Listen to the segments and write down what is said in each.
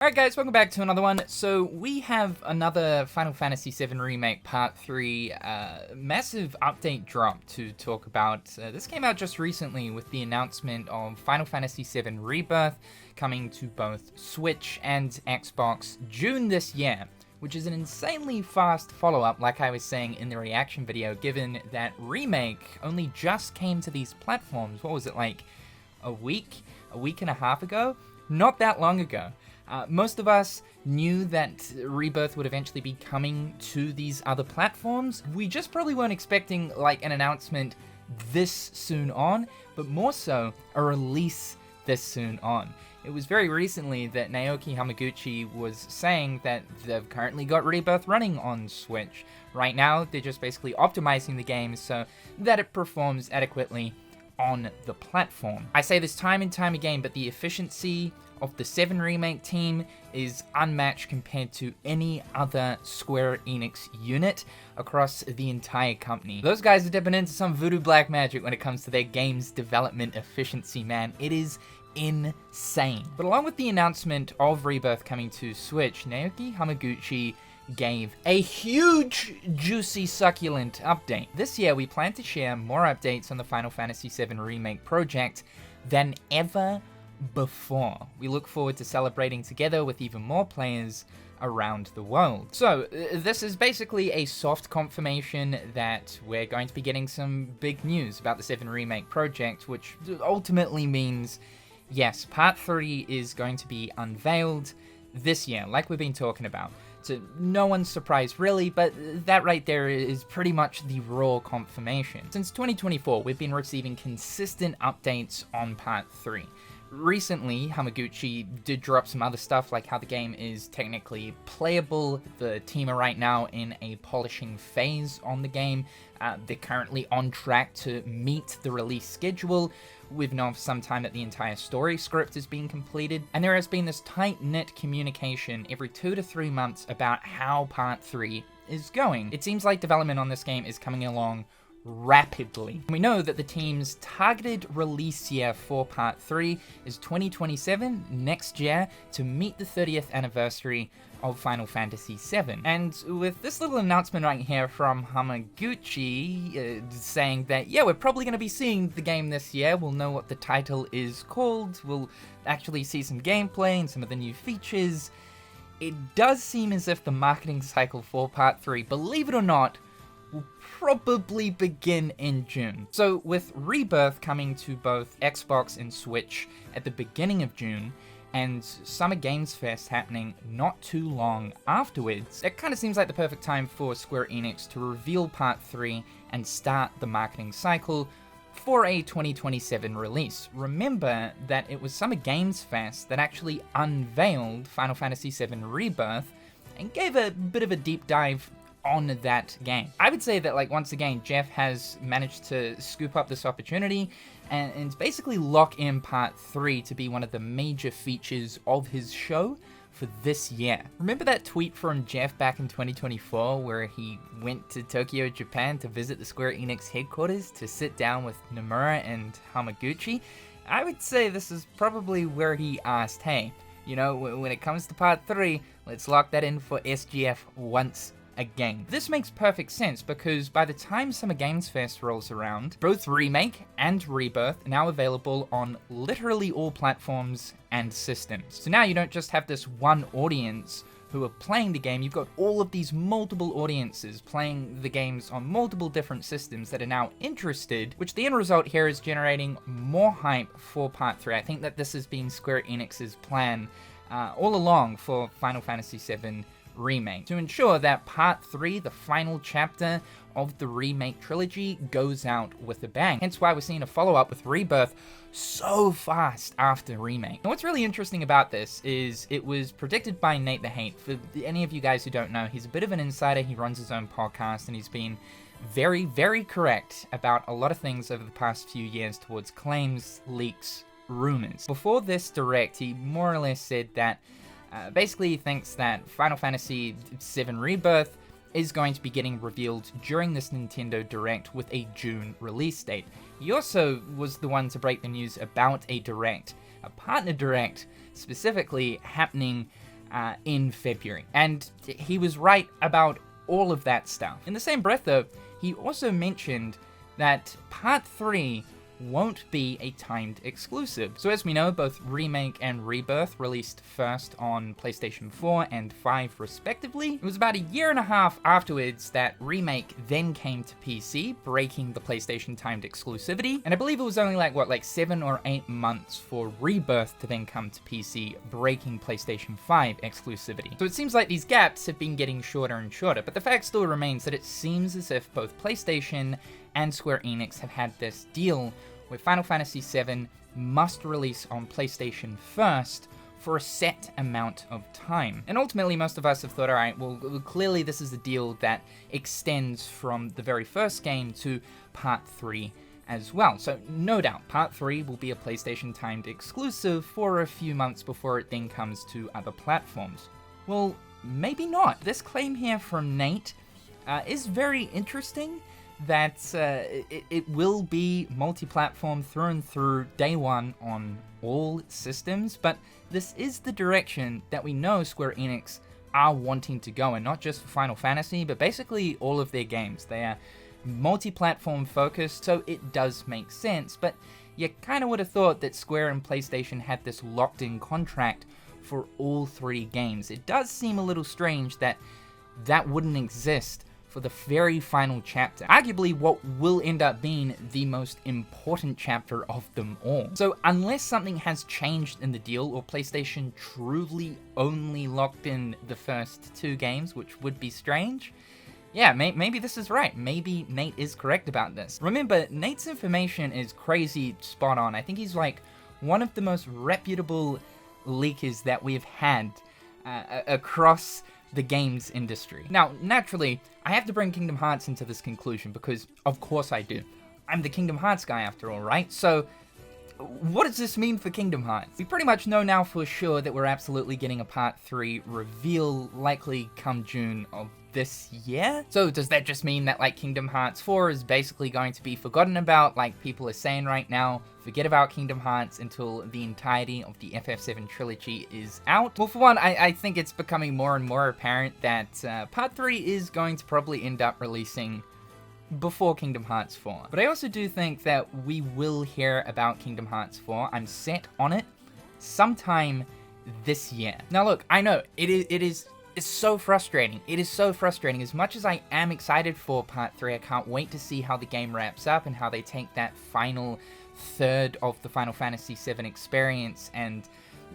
Alright guys, welcome back to another one. So we have another Final Fantasy VII Remake Part 3 massive update drop to talk about. This came out just recently with the announcement of Final Fantasy VII Rebirth coming to both Switch and Xbox June this year, which is an insanely fast follow-up, like I was saying in the reaction video, given that Remake only just came to these platforms, what was it, like a week and a half ago? Not that long ago. Most of us knew that Rebirth would eventually be coming to these other platforms. We just probably weren't expecting like an announcement this soon on, but more so a release this soon on. It was very recently that Naoki Hamaguchi was saying that they've currently got Rebirth running on Switch. Right now, they're just basically optimizing the game so that it performs adequately on the platform. I say this time and time again, but the efficiency of the 7 Remake team is unmatched compared to any other Square Enix unit across the entire company. Those guys are dipping into some voodoo black magic when it comes to their game's development efficiency, man. It is insane. But along with the announcement of Rebirth coming to Switch, Naoki Hamaguchi gave a huge, juicy, succulent update. This year, we plan to share more updates on the Final Fantasy VII Remake project than ever before. We look forward to celebrating together with even more players around the world. So, this is basically a soft confirmation that we're going to be getting some big news about the 7 Remake project, which ultimately means, yes, Part 3 is going to be unveiled this year, like we've been talking about. To no one's surprise really, but that right there is pretty much the raw confirmation. Since 2024, we've been receiving consistent updates on Part 3. Recently, Hamaguchi did drop some other stuff, like how the game is technically playable. The team are right now in a polishing phase on the game. They're currently on track to meet the release schedule. We've known for some time that the entire story script is being completed, and there has been this tight-knit communication every 2 to 3 months about how Part 3 is going. It seems like development on this game is coming along rapidly. We know that the team's targeted release year for Part 3 is 2027, next year, to meet the 30th anniversary of Final Fantasy VII. And with this little announcement right here from Hamaguchi saying that, yeah, we're probably going to be seeing the game this year, we'll know what the title is called, we'll actually see some gameplay and some of the new features, it does seem as if the marketing cycle for Part 3, believe it or not, will probably begin in June. So with Rebirth coming to both Xbox and Switch at the beginning of June, and Summer Games Fest happening not too long afterwards, it kind of seems like the perfect time for Square Enix to reveal Part 3 and start the marketing cycle for a 2027 release. Remember that it was Summer Games Fest that actually unveiled Final Fantasy VII Rebirth and gave a bit of a deep dive on that game. I would say that, like, once again, Jeff has managed to scoop up this opportunity and basically lock in Part 3 to be one of the major features of his show for this year. Remember that tweet from Jeff back in 2024 where he went to Tokyo, Japan to visit the Square Enix headquarters to sit down with Nomura and Hamaguchi? I would say this is probably where he asked, hey, you know, when it comes to Part 3, let's lock that in for SGF once again. This makes perfect sense because by the time Summer Games Fest rolls around, both Remake and Rebirth are now available on literally all platforms and systems. So now you don't just have this one audience who are playing the game, you've got all of these multiple audiences playing the games on multiple different systems that are now interested, which the end result here is generating more hype for Part 3. I think that this has been Square Enix's plan all along for Final Fantasy VII Remake, to ensure that Part 3, the final chapter of the Remake trilogy, goes out with a bang. Hence why we're seeing a follow-up with Rebirth so fast after Remake. Now, what's really interesting about this is it was predicted by Nate the Hate. For any of you guys who don't know, he's a bit of an insider. He runs his own podcast, and he's been very, very correct about a lot of things over the past few years towards claims, leaks, rumors. Before this direct, he more or less said that basically he thinks that Final Fantasy VII Rebirth is going to be getting revealed during this Nintendo Direct with a June release date. He also was the one to break the news about a Direct, a partner Direct, specifically happening in February. And he was right about all of that stuff. In the same breath, though, he also mentioned that Part 3 won't be a timed exclusive. So as we know, both Remake and Rebirth released first on PlayStation 4 and 5 respectively. It was about a year and a half afterwards that Remake then came to PC, breaking the PlayStation timed exclusivity. And I believe it was only like 7 or 8 months for Rebirth to then come to PC, breaking PlayStation 5 exclusivity. So it seems like these gaps have been getting shorter and shorter, but the fact still remains that it seems as if both PlayStation and Square Enix have had this deal where Final Fantasy VII must release on PlayStation first for a set amount of time. And ultimately, most of us have thought, alright, well, clearly this is a deal that extends from the very first game to Part 3 as well. So no doubt, Part 3 will be a PlayStation timed exclusive for a few months before it then comes to other platforms. Well, maybe not. This claim here from Nate is very interesting, that it will be multi-platform through and through day one on all systems, but this is the direction that we know Square Enix are wanting to go, and not just for Final Fantasy, but basically all of their games. They are multi-platform focused, so it does make sense, but you kind of would have thought that Square and PlayStation had this locked-in contract for all 3 games. It does seem a little strange that that wouldn't exist for the very final chapter, arguably what will end up being the most important chapter of them all. So unless something has changed in the deal, or PlayStation truly only locked in the first 2 games, which would be strange, yeah, maybe this is right. Maybe Nate is correct about this. Remember, Nate's information is crazy spot on. I think he's like one of the most reputable leakers that we've had across the games industry. Now, naturally, I have to bring Kingdom Hearts into this conclusion because, of course I do. I'm the Kingdom Hearts guy after all, right? So, what does this mean for Kingdom Hearts? We pretty much know now for sure that we're absolutely getting a Part 3 reveal, likely come June of this year. So does that just mean that like Kingdom Hearts 4 is basically going to be forgotten about, like people are saying right now? Forget about Kingdom Hearts until the entirety of the FF7 trilogy is out? Well, for one, I think it's becoming more and more apparent that Part 3 is going to probably end up releasing before Kingdom Hearts 4. But I also do think that we will hear about Kingdom Hearts 4. I'm set on it sometime this year. Now look, I know it's so frustrating. It is so frustrating. As much as I am excited for Part 3, I can't wait to see how the game wraps up and how they take that final third of the Final Fantasy VII experience and,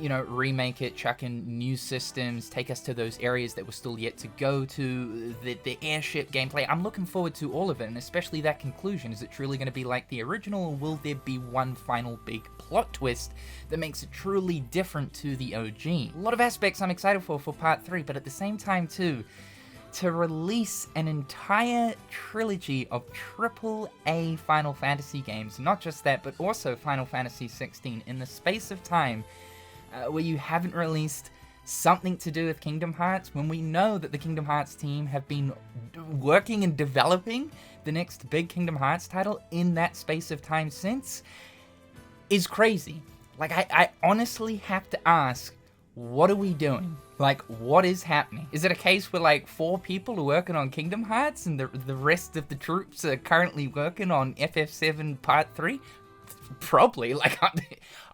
you know, remake it, chuck in new systems, take us to those areas that we're still yet to go to, the airship gameplay. I'm looking forward to all of it, and especially that conclusion. Is it truly going to be like the original, or will there be one final big plot twist that makes it truly different to the OG? A lot of aspects I'm excited for Part 3, but at the same time too, to release an entire trilogy of AAA Final Fantasy games, not just that, but also Final Fantasy 16 in the space of time where you haven't released something to do with Kingdom Hearts, when we know that the Kingdom Hearts team have been working and developing the next big Kingdom Hearts title in that space of time since, is crazy. Like, I honestly have to ask, what are we doing? Like, what is happening? Is it a case where like 4 people are working on Kingdom Hearts and the rest of the troops are currently working on FF7 Part 3? Probably. Like,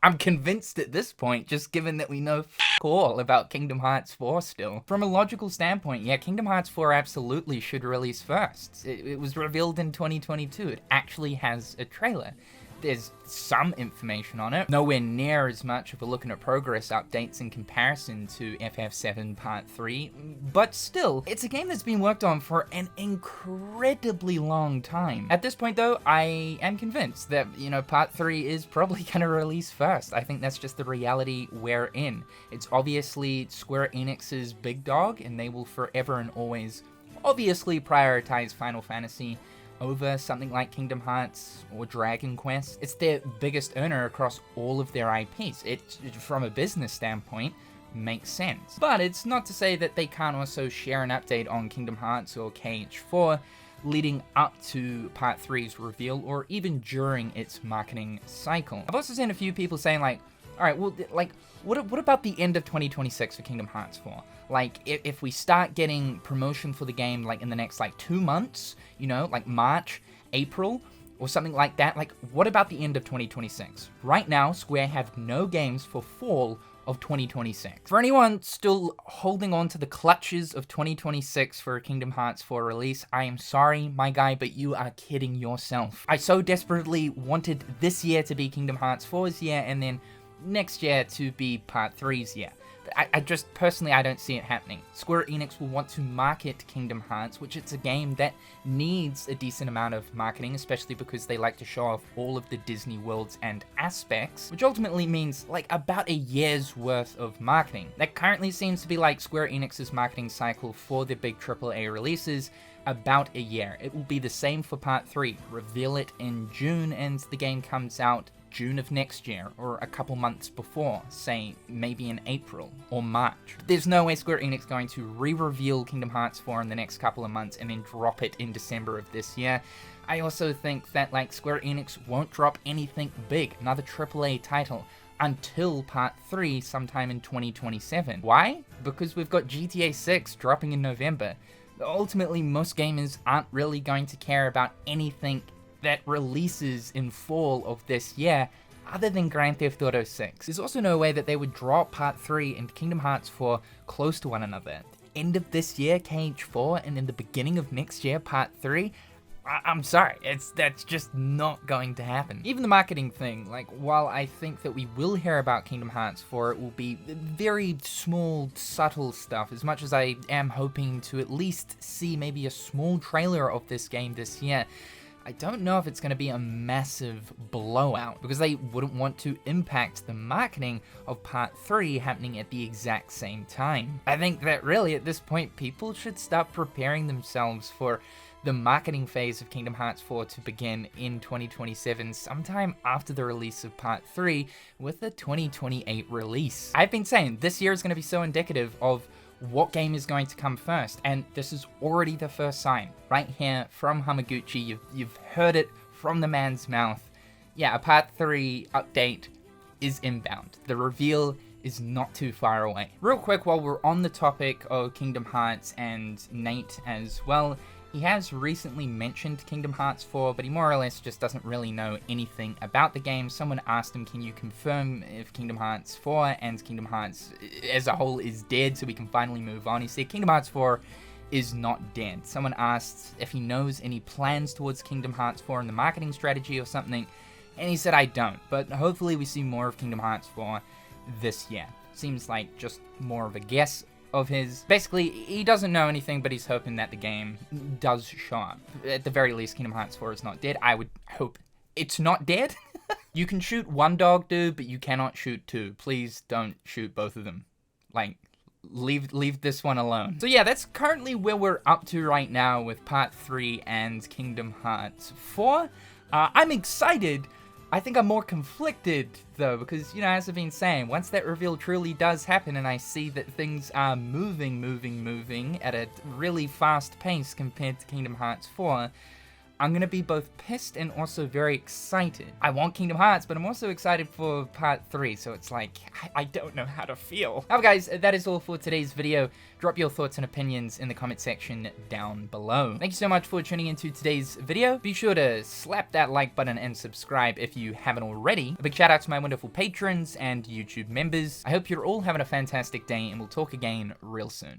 I'm convinced at this point, just given that we know all about Kingdom Hearts 4 still. From a logical standpoint, yeah, Kingdom Hearts 4 absolutely should release first. It was revealed in 2022. It actually has a trailer. There's some information on it. Nowhere near as much of a looking at progress updates in comparison to FF7 Part 3, but still, it's a game that's been worked on for an incredibly long time. At this point though, I am convinced that, you know, Part 3 is probably gonna release first. I think that's just the reality we're in. It's obviously Square Enix's big dog, and they will forever and always obviously prioritize Final Fantasy over something like Kingdom Hearts or Dragon Quest. It's their biggest earner across all of their IPs. It, from a business standpoint, makes sense. But it's not to say that they can't also share an update on Kingdom Hearts or KH4 leading up to Part 3's reveal, or even during its marketing cycle. I've also seen a few people saying like, All right, well, like, what about the end of 2026 for Kingdom Hearts 4? Like, if we start getting promotion for the game, like, in the next, like, 2 months, you know, like March, April, or something like that, like, what about the end of 2026? Right now, Square have no games for fall of 2026. For anyone still holding on to the clutches of 2026 for a Kingdom Hearts 4 release, I am sorry, my guy, but you are kidding yourself. I so desperately wanted this year to be Kingdom Hearts 4's year, and then next year to be Part 3's year. I just, personally, I don't see it happening. Square Enix will want to market Kingdom Hearts, which it's a game that needs a decent amount of marketing, especially because they like to show off all of the Disney worlds and aspects, which ultimately means like about a year's worth of marketing. That currently seems to be like Square Enix's marketing cycle for the big AAA releases, about a year. It will be the same for Part 3. Reveal it in June and the game comes out June of next year, or a couple months before, say maybe in April or March. There's no way Square Enix going to re-reveal Kingdom Hearts 4 in the next couple of months and then drop it in December of this year. I also think that like Square Enix won't drop anything big, another AAA title, until Part 3 sometime in 2027. Why? Because we've got GTA 6 dropping in November. Ultimately, most gamers aren't really going to care about anything that releases in fall of this year other than Grand Theft Auto 6. There's also no way that they would drop Part 3 and Kingdom Hearts 4 close to one another. End of this year, KH4, and in the beginning of next year, Part 3? I'm sorry, that's just not going to happen. Even the marketing thing, like, while I think that we will hear about Kingdom Hearts 4, it will be very small, subtle stuff, as much as I am hoping to at least see maybe a small trailer of this game this year. I don't know if it's going to be a massive blowout, because they wouldn't want to impact the marketing of Part 3 happening at the exact same time. I think that really at this point people should start preparing themselves for the marketing phase of Kingdom Hearts 4 to begin in 2027, sometime after the release of Part 3, with a 2028 release. I've been saying this year is going to be so indicative of what game is going to come first, and this is already the first sign right here from Hamaguchi. You've heard it from the man's mouth. Yeah, a Part 3 update is inbound. The reveal is not too far away. Real quick, while we're on the topic of Kingdom Hearts and Nate as well, he has recently mentioned Kingdom Hearts 4, but he more or less just doesn't really know anything about the game. Someone asked him, can you confirm if Kingdom Hearts 4 and Kingdom Hearts as a whole is dead so we can finally move on? He said Kingdom Hearts 4 is not dead. Someone asked if he knows any plans towards Kingdom Hearts 4 in the marketing strategy or something, and he said, I don't, but hopefully we see more of Kingdom Hearts 4 this year. Seems like just more of a guess of his. Basically, he doesn't know anything, but he's hoping that the game does show up. At the very least, Kingdom Hearts 4 is not dead. I would hope it's not dead. You can shoot one dog, dude, but you cannot shoot two. Please don't shoot both of them. Like, leave this one alone. So yeah, that's currently where we're up to right now with Part 3 and Kingdom Hearts 4. I'm excited. I think I'm more conflicted, though, because, you know, as I've been saying, once that reveal truly does happen and I see that things are moving at a really fast pace compared to Kingdom Hearts 4, I'm going to be both pissed and also very excited. I want Kingdom Hearts, but I'm also excited for Part 3, so it's like, I don't know how to feel. However, guys, that is all for today's video. Drop your thoughts and opinions in the comment section down below. Thank you so much for tuning into today's video. Be sure to slap that like button and subscribe if you haven't already. A big shout out to my wonderful patrons and YouTube members. I hope you're all having a fantastic day, and we'll talk again real soon.